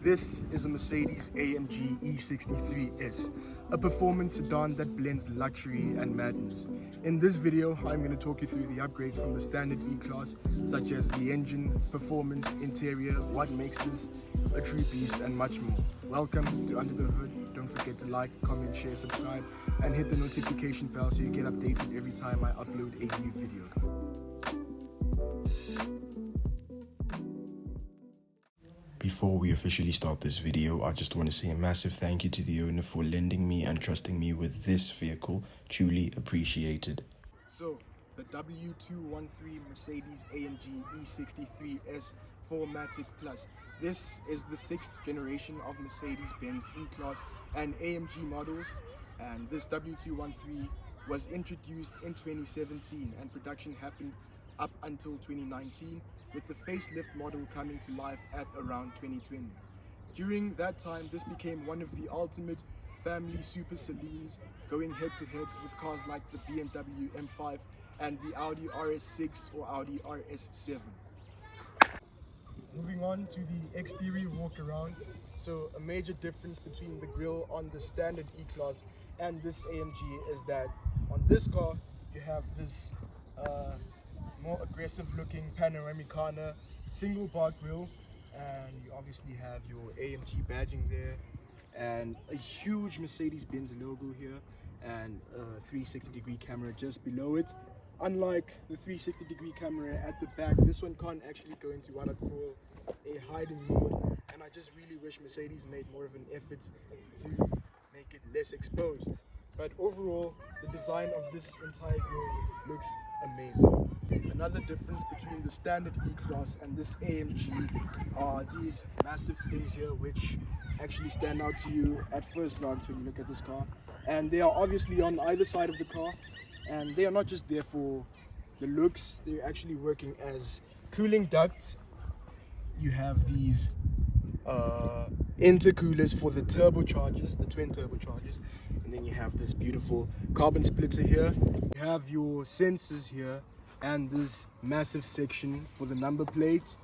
This is a Mercedes-AMG E63 S, a performance sedan that blends luxury and madness. In this video, I'm going to talk you through the upgrades from the standard E-Class, such as the engine, performance, interior, what makes this a true beast, and much more. Welcome to Under the Hood. Don't forget to like, comment, share, subscribe, and hit the notification bell so you get updated every time I upload a new video. Before we officially start this video, I just want to say a massive thank you to the owner for lending me and trusting me with this vehicle. Truly appreciated. So, the W213 Mercedes-AMG E63 S 4MATIC Plus. This is the 6th generation of Mercedes-Benz E-Class and AMG models, and this W213 was introduced in 2017 and production happened up until 2019, with the facelift model coming to life at around 2020. During that time, this became one of the ultimate family super saloons, going head to head with cars like the BMW M5 and the Audi RS6 or Audi RS6. Moving on to the exterior walk-around. So a major difference between the grille on the standard E-Class and this AMG is that on this car you have this more aggressive looking panoramic corner, single bar grille, and you obviously have your AMG badging there and a huge Mercedes-Benz logo here and a 360-degree camera just below it. Unlike the 360-degree camera at the back, this one can't actually go into what I'd call a hiding mode, and I just really wish Mercedes made more of an effort to make it less exposed. But overall, the design of this entire grille looks amazing. Another difference between the standard E-Class and this AMG are these massive things here, which actually stand out to you at first glance when you look at this car. And they are obviously on either side of the car, and they are not just there for the looks, they're actually working as cooling ducts. You have these intercoolers for the turbochargers, the twin turbochargers, and then you have this beautiful carbon splitter here. You have your sensors here and this massive section for the number plate.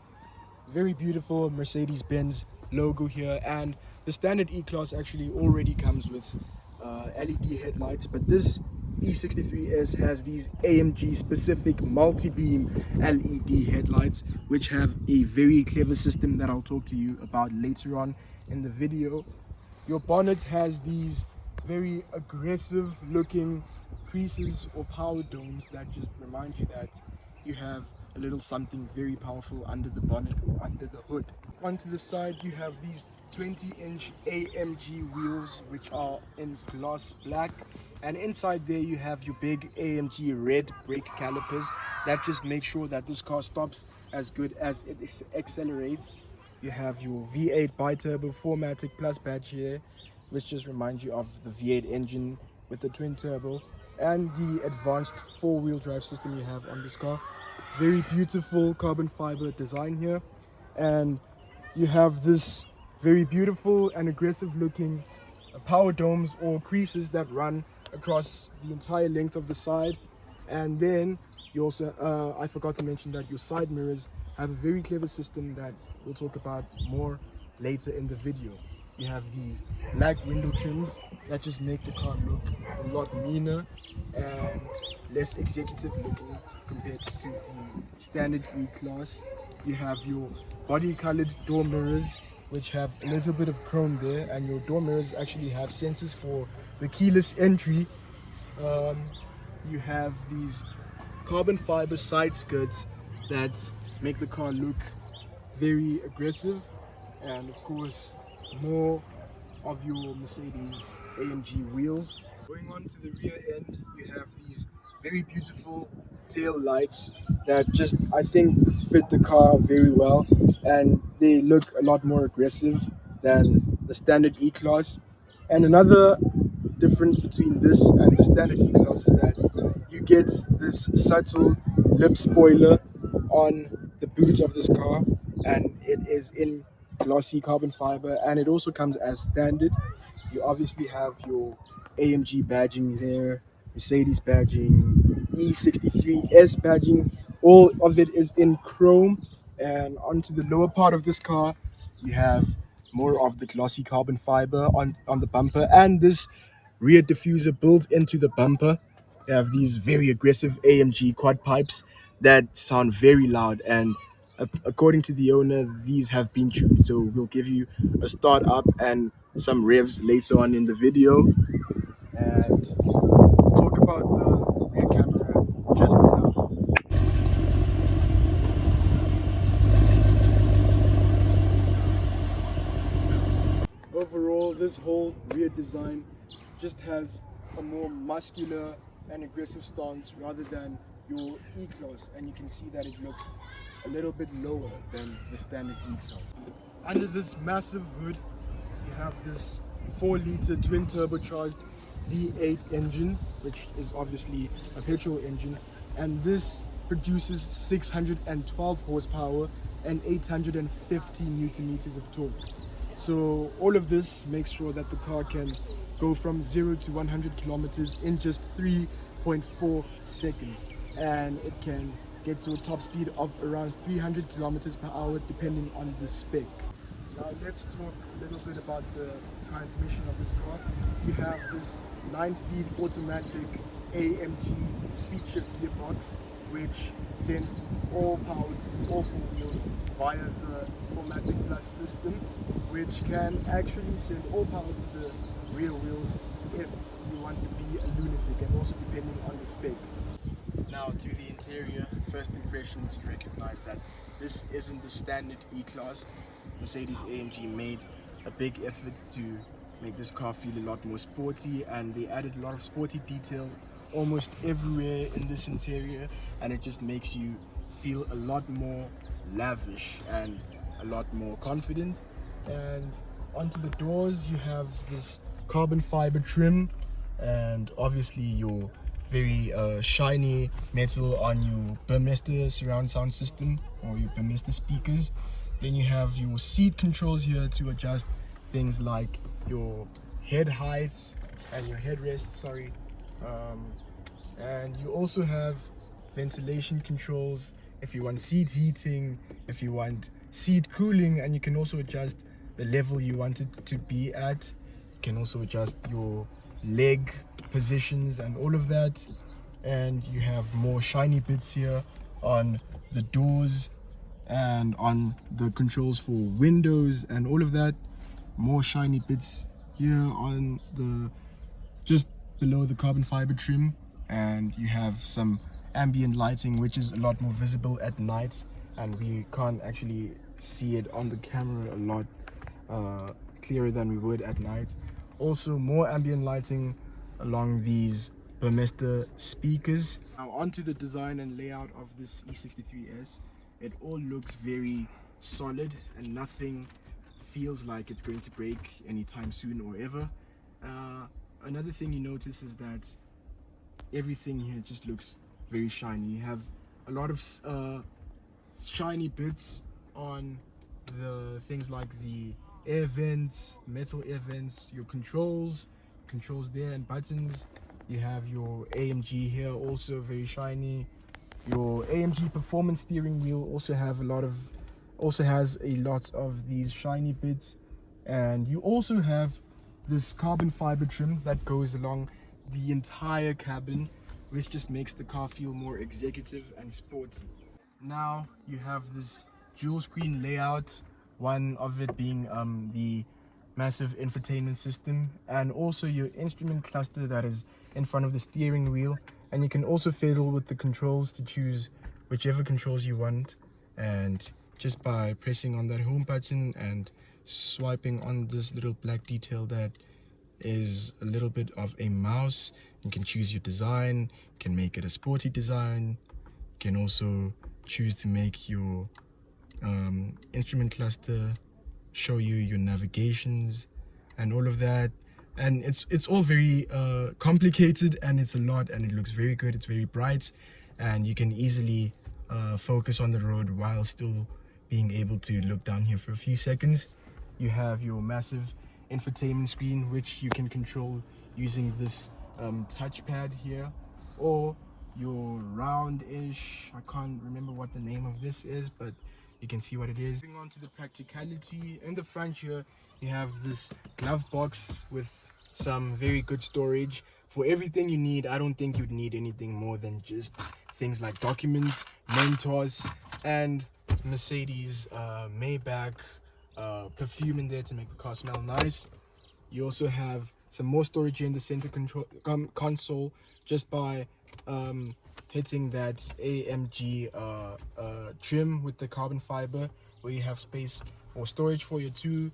Very beautiful Mercedes-Benz logo here, and the standard E-Class actually already comes with LED headlights, but this E63S has these AMG specific multi-beam LED headlights, which have a very clever system that I'll talk to you about later on in the video. Your bonnet has these very aggressive looking creases or power domes that just remind you that you have a little something very powerful under the bonnet or under the hood. Onto the side you have these 20-inch AMG wheels, which are in gloss black, and inside there you have your big AMG red brake calipers that just make sure that this car stops as good as it accelerates. You have your V8 bi-turbo 4MATIC Plus badge here, which just reminds you of the V8 engine with the twin turbo, and the advanced four-wheel drive system you have on this car. Very beautiful carbon fiber design here, and you have this very beautiful and aggressive looking power domes or creases that run across the entire length of the side. And then you also I forgot to mention that your side mirrors have a very clever system that we'll talk about more later in the video. You have these black window trims that just make the car look a lot meaner and less executive looking compared to the standard E-Class. You have your body colored door mirrors, which have a little bit of chrome there, and your door mirrors actually have sensors for the keyless entry. You have these carbon fiber side skirts that make the car look very aggressive, and of course more of your Mercedes AMG wheels. Going on to the rear end, you have these very beautiful tail lights that just, I think, fit the car very well, and they look a lot more aggressive than the standard E-Class. And another difference between this and the standard E-Class is that you get this subtle lip spoiler on the boot of this car, and it is in glossy carbon fiber, and it also comes as standard. You obviously have your AMG badging there, Mercedes badging, E63 S badging. All of it is in chrome. And onto the lower part of this car you have more of the glossy carbon fiber on the bumper, and this rear diffuser built into the bumper. You have these very aggressive AMG quad pipes that sound very loud, and according to the owner, these have been tuned. So we'll give you a start up and some revs later on in the video, and we'll talk about the rear camera just now. Overall, this whole rear design just has a more muscular and aggressive stance rather than your E-Class, and you can see that it looks a little bit lower than the standard E-Class. Under this massive hood, you have this 4-liter twin turbocharged V8 engine, which is obviously a petrol engine, and this produces 612 horsepower and 850 newton meters of torque. So all of this makes sure that the car can go from 0 to 100 kilometers in just 3.4 seconds, and it can get to a top speed of around 300 kilometers per hour depending on the spec. Now let's talk a little bit about the transmission of this car. You have this 9-speed automatic AMG speed shift gearbox, which sends all power to all 4 wheels via the 4MATIC Plus system, which can actually send all power to the rear wheels if you want to be a lunatic, and also depending on the spec. Now to the interior, first impressions, you recognize that this isn't the standard E-Class. Mercedes-AMG made a big effort to make this car feel a lot more sporty, and they added a lot of sporty detail almost everywhere in this interior, and it just makes you feel a lot more lavish and a lot more confident. And onto the doors, you have this carbon fiber trim, and obviously your very shiny metal on your Burmester surround sound system or your Burmester speakers. Then you have your seat controls here to adjust things like your head height and your headrest, and you also have ventilation controls if you want seat heating, if you want seat cooling, and you can also adjust the level you want it to be at. You can also adjust your leg positions and all of that. And you have more shiny bits here on the doors and on the controls for windows and all of that. More shiny bits here on the just below the carbon fiber trim, and you have some ambient lighting, which is a lot more visible at night, and we can't actually see it on the camera a lot clearer than we would at night. Also more ambient lighting along these Burmester speakers. Now onto the design and layout of this E63 S. It all looks very solid and nothing feels like it's going to break anytime soon or ever. Another thing you notice is that everything here just looks very shiny. You have a lot of shiny bits on the things like the air vents, metal air vents, your controls there and buttons. You have your AMG here, also very shiny. Your AMG performance steering wheel also has a lot of these shiny bits, and you also have this carbon fiber trim that goes along the entire cabin, which just makes the car feel more executive and sporty. Now you have this dual screen layout, one of it being the massive infotainment system, and also your instrument cluster that is in front of the steering wheel, and you can also fiddle with the controls to choose whichever controls you want, and just by pressing on that home button and swiping on this little black detail that is a little bit of a mouse, you can choose your design. You can make it a sporty design. You can also choose to make your instrument cluster show you your navigations and all of that, and it's all very complicated, and it's a lot, and it looks very good. It's very bright, and you can easily focus on the road while still being able to look down here for a few seconds. You have your massive infotainment screen, which you can control using this touchpad here, or your round-ish, I can't remember what the name of this is, but you can see what it is. Moving on to the practicality. In the front here, you have this glove box with some very good storage for everything you need. I don't think you'd need anything more than just things like documents, mentors, and Mercedes Maybach perfume in there to make the car smell nice. You also have some more storage here in the center console just by hitting that AMG trim with the carbon fiber, where you have space or storage for your two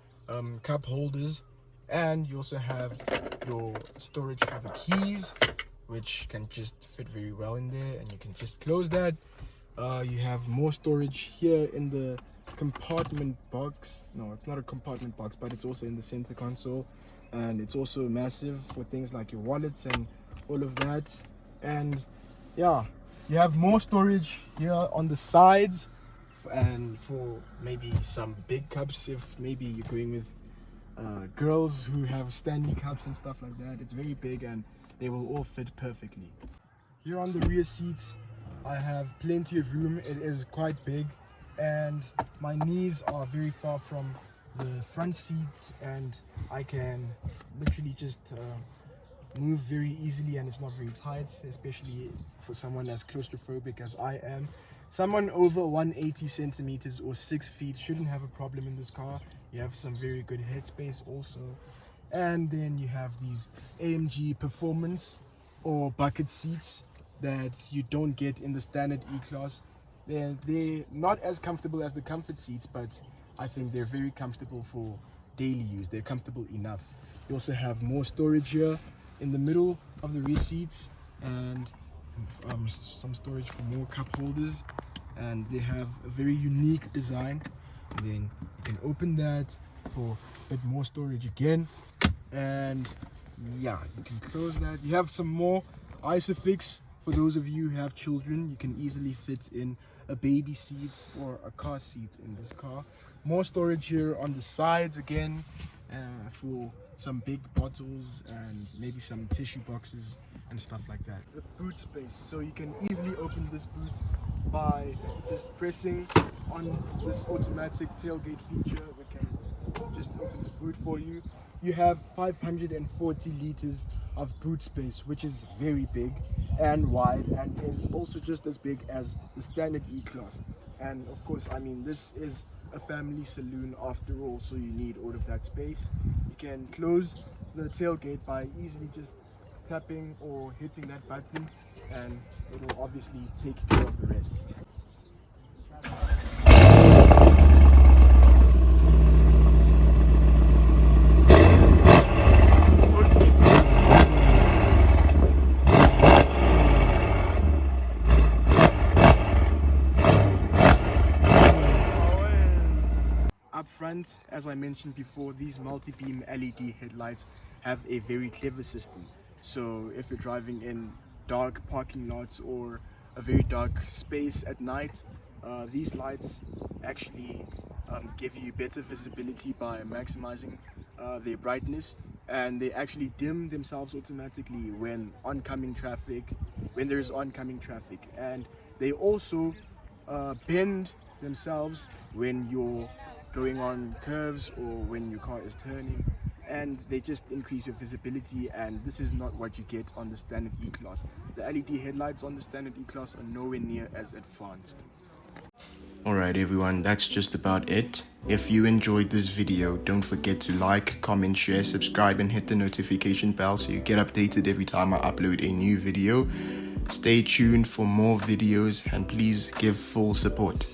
cup holders, and you also have your storage for the keys, which can just fit very well in there, and you can just close that. You have more storage here in the compartment box. No, it's not a compartment box, but it's also in the center console, and it's also massive for things like your wallets and all of that. And yeah, you have more storage here on the sides, and for maybe some big cups if maybe you're going with girls who have Stanley cups and stuff like that. It's very big and they will all fit perfectly. Here on the rear seats, I have plenty of room. It is quite big, and my knees are very far from the front seats, and I can literally just move very easily, and it's not very tight, especially for someone as claustrophobic as I am. Someone over 180 centimeters or 6 feet shouldn't have a problem in this car. You have some very good headspace also. And then you have these AMG performance or bucket seats that you don't get in the standard E-Class. They're not as comfortable as the comfort seats, but I think they're very comfortable for daily use. They're comfortable enough. You also have more storage here in the middle of the rear seats, and some storage for more cup holders, and they have a very unique design. And then you can open that for a bit more storage again, and yeah, you can close that. You have some more isofix for those of you who have children. You can easily fit in a baby seat or a car seat in this car. More storage here on the sides again, for some big bottles and maybe some tissue boxes and stuff like that. The boot space, so you can easily open this boot by just pressing on this automatic tailgate feature. We can just open the boot for you. You have 540 liters of boot space, which is very big and wide, and is also just as big as the standard E-Class. And of course, I mean, this is a family saloon after all, so you need all of that space. You can close the tailgate by easily just tapping or hitting that button, and it will obviously take care of the rest. Up front, as I mentioned before, these multi-beam LED headlights have a very clever system. So if you're driving in dark parking lots or a very dark space at night, these lights actually give you better visibility by maximizing their brightness, and they actually dim themselves automatically when there is oncoming traffic, and they also bend themselves when you're going on curves or when your car is turning, and they just increase your visibility, and this is not what you get on the standard E-Class. The LED headlights on the standard E-Class are nowhere near as advanced. Alright everyone, that's just about it. If you enjoyed this video, don't forget to like, comment, share, subscribe, and hit the notification bell so you get updated every time I upload a new video. Stay tuned for more videos, and please give full support.